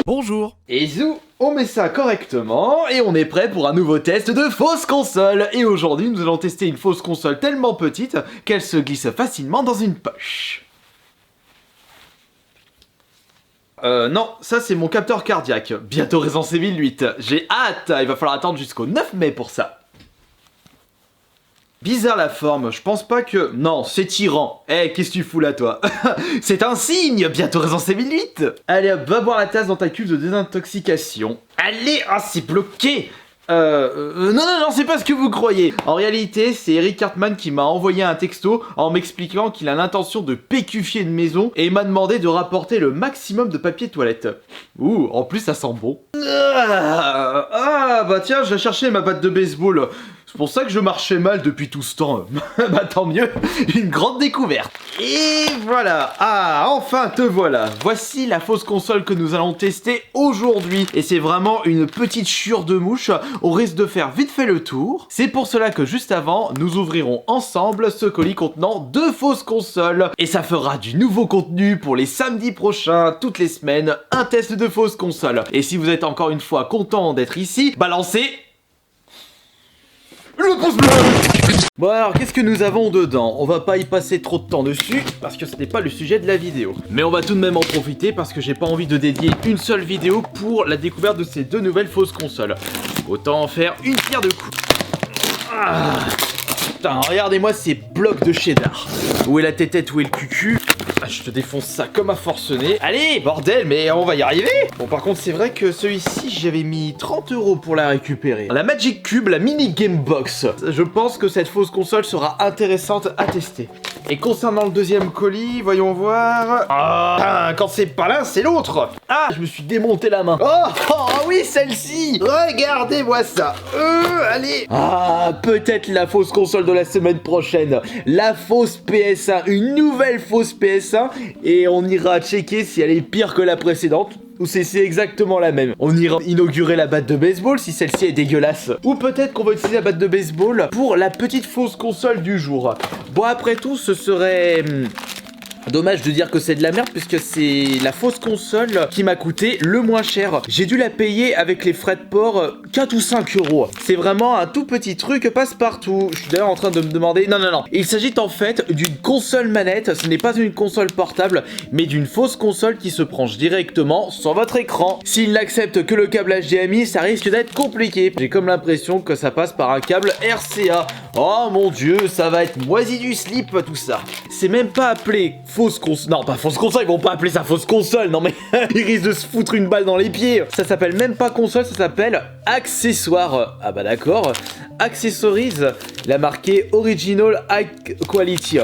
Bonjour. Et zou, on met ça correctement et on est prêt pour un nouveau test de fausse console. Et aujourd'hui, nous allons tester une fausse console tellement petite qu'elle se glisse facilement dans une poche. Non, ça c'est mon capteur cardiaque. Bientôt Resident Evil 8. J'ai hâte, il va falloir attendre jusqu'au 9 mai pour ça. Bizarre la forme, je pense pas que... Non, c'est tyran. Eh, qu'est-ce que tu fous là, toi? C'est un signe. Bientôt Resident Evil 8. Allez hop, va boire la tasse dans ta cuve de désintoxication. Allez, ah, c'est bloqué. Non, c'est pas ce que vous croyez. En réalité, c'est Eric Cartman qui m'a envoyé un texto en m'expliquant qu'il a l'intention de pécufier une maison et m'a demandé de rapporter le maximum de papier toilette. Ouh, en plus ça sent bon. Ah, bah tiens, je vais chercher ma batte de baseball. C'est pour ça que je marchais mal depuis tout ce temps. Bah tant mieux, une grande découverte. Et voilà, ah enfin te voilà. Voici la fausse console que nous allons tester aujourd'hui. Et c'est vraiment une petite chure de mouche, on risque de faire vite fait le tour. C'est pour cela que juste avant, nous ouvrirons ensemble ce colis contenant 2 fausses consoles. Et ça fera du nouveau contenu pour les samedis prochains, toutes les semaines, un test de fausses consoles. Et si vous êtes encore une fois content d'être ici, balancez le pouce bleu. Bon alors, qu'est-ce que nous avons dedans? On va pas y passer trop de temps dessus, parce que ce n'est pas le sujet de la vidéo. Mais on va tout de même en profiter, parce que j'ai pas envie de dédier une seule vidéo pour la découverte de ces 2 nouvelles fausses consoles. Autant en faire une pierre de coups. Ah, putain, regardez-moi ces blocs de cheddar. Où est la tétette, où est le cucu? Ah, je te défonce ça comme un forcené. Allez, bordel, mais on va y arriver. Bon, par contre, c'est vrai que celui-ci, j'avais mis 30 € pour la récupérer. La Magic Cube, la mini Game Box. Je pense que cette fausse console sera intéressante à tester. Et concernant le deuxième colis, voyons voir... Ah, quand c'est pas l'un, c'est l'autre. Ah, je me suis démonté la main. Oh oui, celle-ci. Regardez-moi ça. Allez. Ah, peut-être la fausse console de la semaine prochaine. La fausse PS1, une nouvelle fausse PS1. Et on ira checker si elle est pire que la précédente ou si c'est exactement la même. On ira inaugurer la batte de baseball si celle-ci est dégueulasse. Ou peut-être qu'on va utiliser la batte de baseball pour la petite fausse console du jour. Bon, après tout, ce serait... dommage de dire que c'est de la merde puisque c'est la fausse console qui m'a coûté le moins cher. J'ai dû la payer avec les frais de port 4 ou 5 €. C'est vraiment un tout petit truc passe-partout. Je suis d'ailleurs en train de me demander... Non. Il s'agit en fait d'une console manette. Ce n'est pas une console portable, mais d'une fausse console qui se branche directement sur votre écran. S'il n'accepte que le câble HDMI, ça risque d'être compliqué. J'ai comme l'impression que ça passe par un câble RCA. Oh mon dieu, ça va être moisi du slip tout ça. C'est même pas appelé fausse console. Non, pas fausse console, ils vont pas appeler ça fausse console. Non mais ils risquent de se foutre une balle dans les pieds. Ça s'appelle même pas console, ça s'appelle accessoire. Ah bah d'accord. Accessories, la marquée Original High Quality.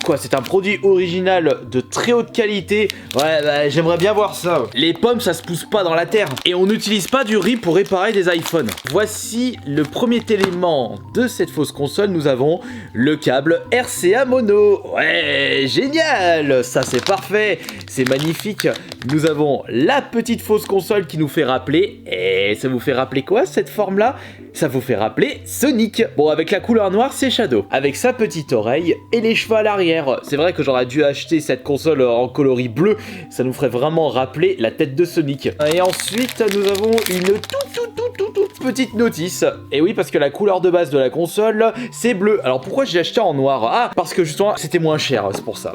Quoi, c'est un produit original de très haute qualité. Ouais, bah j'aimerais bien voir ça. Les pommes, ça se pousse pas dans la terre. Et on n'utilise pas du riz pour réparer des iPhones. Voici le premier élément de cette fausse console. Nous avons le câble RCA mono. Ouais, génial. Ça, c'est parfait. C'est magnifique. Nous avons la petite fausse console qui nous fait rappeler... Et ça vous fait rappeler quoi, cette forme-là? Ça vous fait rappeler Sonic. Bon, avec la couleur noire, c'est Shadow. Avec sa petite oreille et les cheveux à l'arrière. C'est vrai que j'aurais dû acheter cette console en coloris bleu. Ça nous ferait vraiment rappeler la tête de Sonic. Et ensuite, nous avons une toute petite notice. Et oui, parce que la couleur de base de la console, c'est bleu. Alors pourquoi j'ai acheté en noir? Ah, parce que justement, c'était moins cher, c'est pour ça.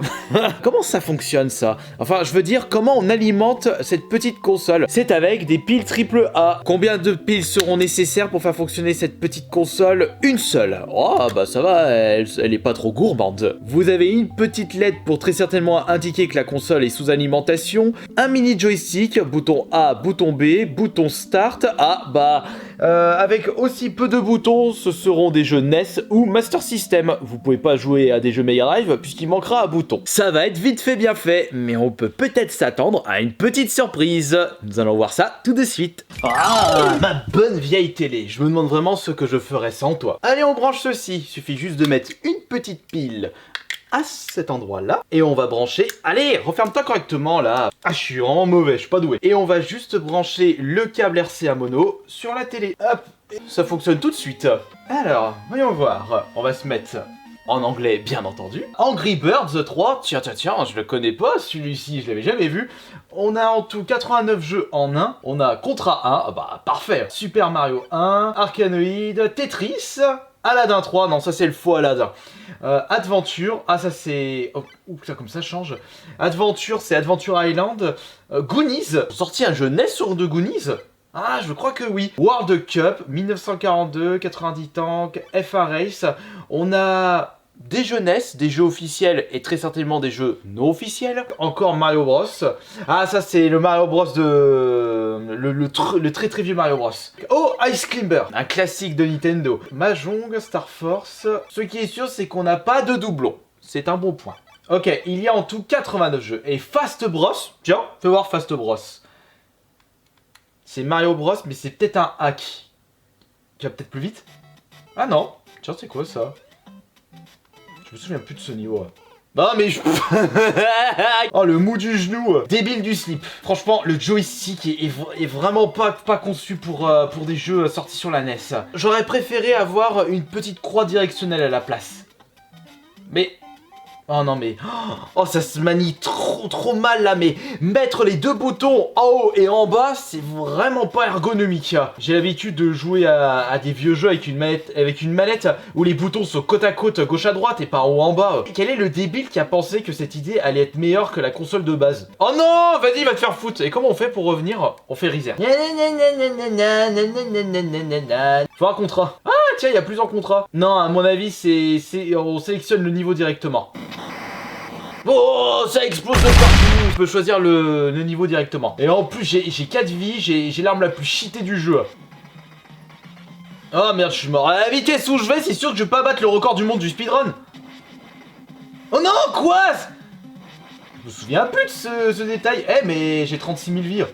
Comment ça fonctionne, ça? Enfin, je veux dire, comment on alimente cette petite console? C'est avec des piles AAA. Combien de piles seront nécessaires pour faire fonctionner cette petite console? Une seule. Oh, bah ça va, elle est pas trop gourmande. Vous avez une petite LED pour très certainement indiquer que la console est sous alimentation. Un mini joystick, bouton A, bouton B, bouton Start. Ah, bah... avec aussi peu de boutons, ce seront des jeux NES ou Master System. Vous pouvez pas jouer à des jeux Mega Drive puisqu'il manquera un bouton. Ça va être vite fait bien fait, mais on peut peut-être s'attendre à une petite surprise. Nous allons voir ça tout de suite. Ah, ma bonne vieille télé. Je me demande vraiment ce que je ferais sans toi. Allez, on branche ceci. Il suffit juste de mettre une petite pile à cet endroit-là. Et on va brancher... Allez, referme-toi correctement, là. Ah, je suis vraiment mauvais, je suis pas doué. Et on va juste brancher le câble RCA mono sur la télé. Hop, ça fonctionne tout de suite. Alors, voyons voir. On va se mettre en anglais bien entendu. Angry Birds 3, tiens, je le connais pas, celui-ci je l'avais jamais vu. On a en tout 89 jeux en un. On a Contra 1, bah parfait. Super Mario 1, Arkanoid, Tetris, Aladdin 3, non ça c'est le faux Aladdin. Adventure, ah ça c'est... Oh, ça comme ça change. Adventure, c'est Adventure Island. Goonies, sorti un jeu NES sur de Goonies. Ah, je crois que oui. World Cup, 1942, 90 tanks, FA Race. On a des jeux NES, des jeux officiels et très certainement des jeux non officiels. Encore Mario Bros. Ah, ça c'est le Mario Bros de... Le très très vieux Mario Bros. Oh, Ice Climber, un classique de Nintendo. Mahjong, Star Force. Ce qui est sûr, c'est qu'on n'a pas de doublon. C'est un bon point. Ok, il y a en tout 89 jeux. Et Fast Bros. Tiens, fais voir Fast Bros. C'est Mario Bros, mais c'est peut-être un hack. Qui va peut-être plus vite. Ah non. Tiens, c'est quoi ça? Je me souviens plus de ce niveau. Non mais je... Oh le mou du genou. Débile du slip. Franchement, le joystick est vraiment pas conçu pour des jeux sortis sur la NES. J'aurais préféré avoir une petite croix directionnelle à la place. Mais... Oh non mais... Oh ça se manie trop mal là, mais mettre les deux boutons en haut et en bas, c'est vraiment pas ergonomique. J'ai l'habitude de jouer à des vieux jeux avec une manette où les boutons sont côte à côte, gauche à droite et pas en haut en bas. Quel est le débile qui a pensé que cette idée allait être meilleure que la console de base? Oh non, vas-y, va te faire foutre. Et comment on fait pour revenir? On fait reset. Faut un contrat. Ah tiens, il y a plusieurs contrats. Non, à mon avis, on sélectionne le niveau directement. Oh, ça explose de partout. Je peux choisir le niveau directement. Et en plus, j'ai 4 vies, j'ai l'arme la plus cheatée du jeu. Oh merde, je suis mort. À la vitesse où je vais, c'est sûr que je vais pas battre le record du monde du speedrun. Oh non, quoi? Je me souviens plus de ce détail. Eh, mais j'ai 36 000 vies.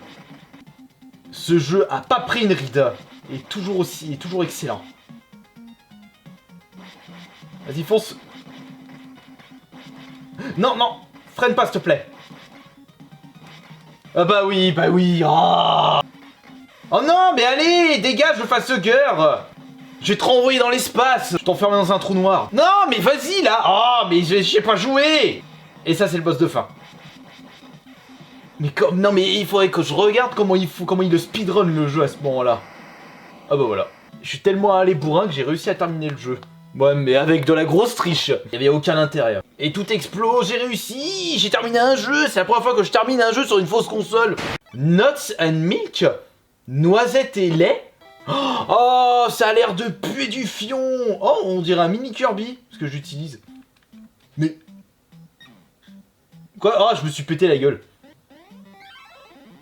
Ce jeu a pas pris une ride. Il est toujours excellent. Vas-y, fonce. Non, non, freine pas, s'il te plaît. Ah bah oui. Oh, oh non, mais allez, dégage le facehugger. Je vais te renvoyer dans l'espace. Je t'enferme dans un trou noir. Non, mais vas-y, là. Oh, mais j'ai pas joué. Et ça, c'est le boss de fin. Mais comme... Non, mais il faudrait que je regarde comment il le speedrun, le jeu, à ce moment-là. Ah bah voilà. Je suis tellement allé bourrin que j'ai réussi à terminer le jeu. Ouais, mais avec de la grosse triche. Il y avait aucun intérêt. Et tout explose, j'ai réussi. J'ai terminé un jeu. C'est la première fois que je termine un jeu sur une fausse console. Nuts and Milk. Noisette et lait. Oh, ça a l'air de puer du fion. Oh, on dirait un mini Kirby. Ce que j'utilise. Mais... Quoi? Oh, je me suis pété la gueule.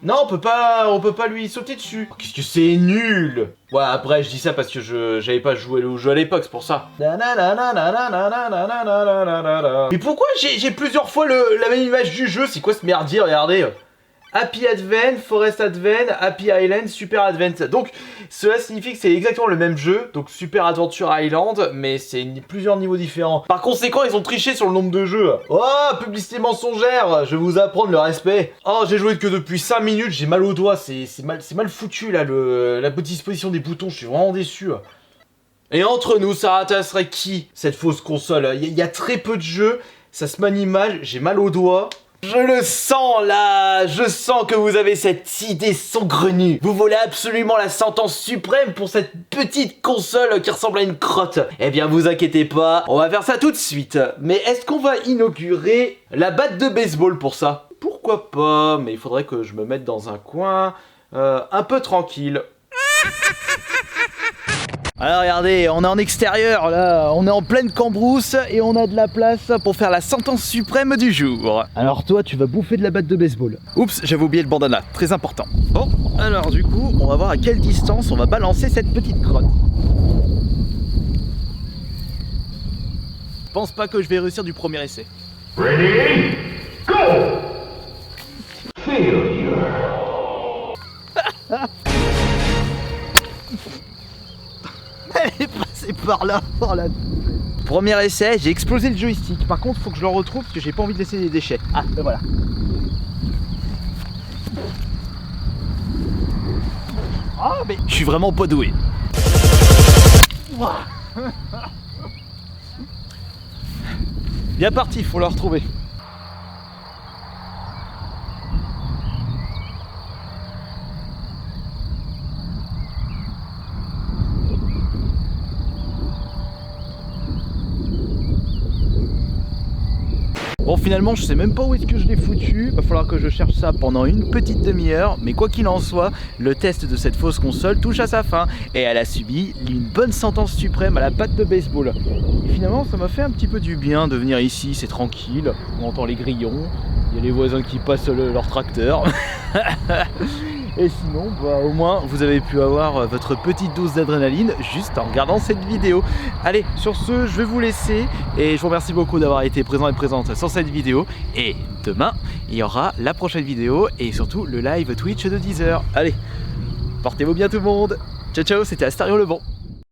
Non, on peut pas lui sauter dessus. Oh, qu'est-ce que c'est nul. Ouais, après, je dis ça parce que j'avais pas joué au jeu à l'époque, c'est pour ça. Mais pourquoi j'ai plusieurs fois la même image du jeu? C'est quoi ce merdier? Regardez. Happy Advent, Forest Advent, Happy Island, Super Advent. Donc, cela signifie que c'est exactement le même jeu. Donc, Super Adventure Island, mais c'est plusieurs niveaux différents. Par conséquent, ils ont triché sur le nombre de jeux. Oh, publicité mensongère. Je vais vous apprendre le respect. Oh, j'ai joué que depuis 5 minutes. J'ai mal aux doigts. C'est mal foutu, là, la bonne disposition des boutons. Je suis vraiment déçu. Et entre nous, ça intéresserait qui, cette fausse console? Il y a très peu de jeux. Ça se manie mal. J'ai mal aux doigts. Je le sens là, je sens que vous avez cette idée saugrenue. Vous voulez absolument la sentence suprême pour cette petite console qui ressemble à une crotte. Eh bien vous inquiétez pas, on va faire ça tout de suite. Mais est-ce qu'on va inaugurer la batte de baseball pour ça? Pourquoi pas, mais il faudrait que je me mette dans un coin un peu tranquille. Alors regardez, on est en extérieur là, on est en pleine cambrousse et on a de la place pour faire la sentence suprême du jour. Alors toi, tu vas bouffer de la batte de baseball. Oups, j'avais oublié le bandana, très important. Bon, alors du coup, on va voir à quelle distance on va balancer cette petite crotte. Je pense pas que je vais réussir du premier essai. Ready, go! Failure. Elle est passée par là, Premier essai, j'ai explosé le joystick. Par contre, faut que je le retrouve parce que j'ai pas envie de laisser des déchets. Ah, ben voilà. Ah, mais je suis vraiment pas doué. Bien parti, faut le retrouver. Bon, finalement je sais même pas où est-ce que je l'ai foutu, va falloir que je cherche ça pendant une petite demi-heure, mais quoi qu'il en soit, le test de cette fausse console touche à sa fin et elle a subi une bonne sentence suprême à la batte de baseball. Et finalement ça m'a fait un petit peu du bien de venir ici, c'est tranquille, on entend les grillons, il y a les voisins qui passent leur tracteur. Et sinon, bah, au moins, vous avez pu avoir votre petite dose d'adrénaline juste en regardant cette vidéo. Allez, sur ce, je vais vous laisser et je vous remercie beaucoup d'avoir été présent et présente sur cette vidéo. Et demain, il y aura la prochaine vidéo et surtout le live Twitch de 10h. Allez, portez-vous bien tout le monde. Ciao, ciao, c'était Astario le Bon.